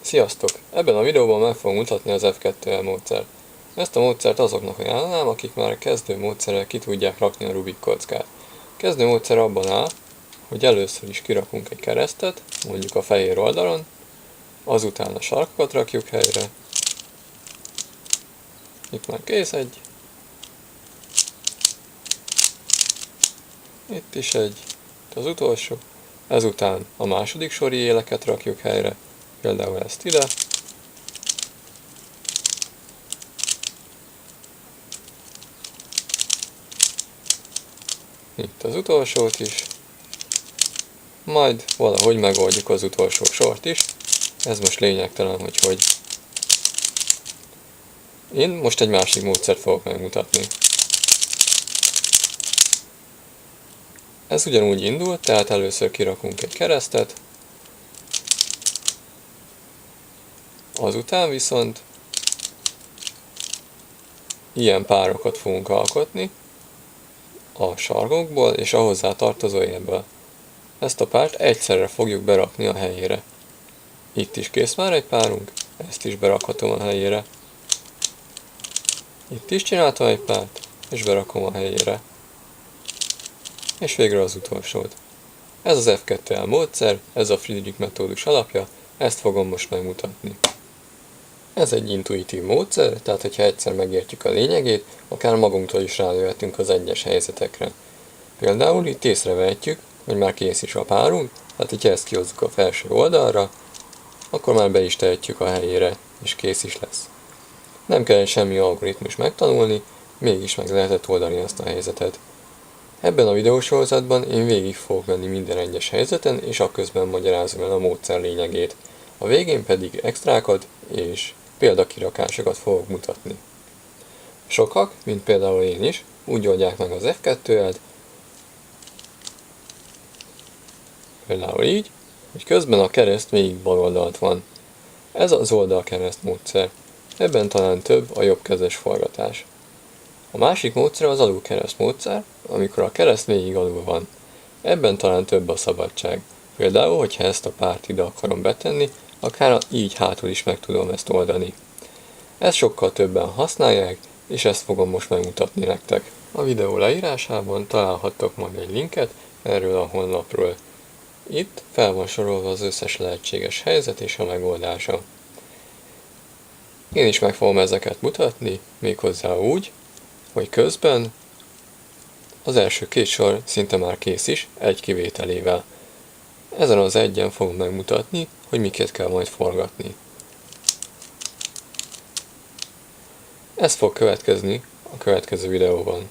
Sziasztok! Ebben a videóban meg fogom mutatni az F2L módszert. Ezt a módszert azoknak ajánlanám, akik már kezdő módszerrel ki tudják rakni a Rubik kockát. A kezdő módszer abban áll, hogy először is kirakunk egy keresztet, mondjuk a fehér oldalon, azután a sarkokat rakjuk helyre. Itt már kész egy. Itt is egy. Itt az utolsó. Ezután a második sori éleket rakjuk helyre, például ezt ide. Itt az utolsót is. Majd valahogy megoldjuk az utolsó sort is. Ez most lényegtelen, hogy. Én most egy másik módszert fogok megmutatni. Ez ugyanúgy indul, tehát először kirakunk egy keresztet. Azután viszont ilyen párokat fogunk alkotni a sarkokból és a hozzá tartozó élből. Ezt a párt egyszerre fogjuk berakni a helyére. Itt is kész már egy párunk, ezt is berakhatom a helyére. Itt is csináltam egy párt, és berakom a helyére. És végre az utolsót. Ez az F2L módszer, ez a Friedrich metódus alapja, ezt fogom most megmutatni. Ez egy intuitív módszer, tehát hogyha egyszer megértjük a lényegét, akár magunktól is rájöhetünk az egyes helyzetekre. Például itt észrevehetjük, hogy már kész is a párunk, tehát hogyha ezt kihozzuk a felső oldalra, akkor már be is tehetjük a helyére, és kész is lesz. Nem kell semmi algoritmus megtanulni, mégis meg lehetett oldani ezt a helyzetet. Ebben a videósorozatban én végig fogok menni minden egyes helyzeten, és akközben magyarázom el a módszer lényegét. A végén pedig extrákat és példakirakásokat fogok mutatni. Sokak, mint például én is, úgy oldják meg az F2L-t, például így, hogy közben a kereszt végig bal oldalt van. Ez az oldalkereszt módszer. Ebben talán több a jobbkezes forgatás. A másik módszer az alulkereszt módszer, amikor a kereszt végig alul van. Ebben talán több a szabadság. Például, hogyha ezt a párt ide akarom betenni, akár így hátul is meg tudom ezt oldani. Ezt sokkal többen használják, és ezt fogom most megmutatni nektek. A videó leírásában találhattok majd egy linket erről a honlapról. Itt fel van sorolva az összes lehetséges helyzet és a megoldása. Én is meg fogom ezeket mutatni, méghozzá úgy, hogy közben az első két sor szinte már kész is, egy kivételével. Ezen az egyen fogom megmutatni, hogy miket kell majd forgatni. Ez fog következni a következő videóban.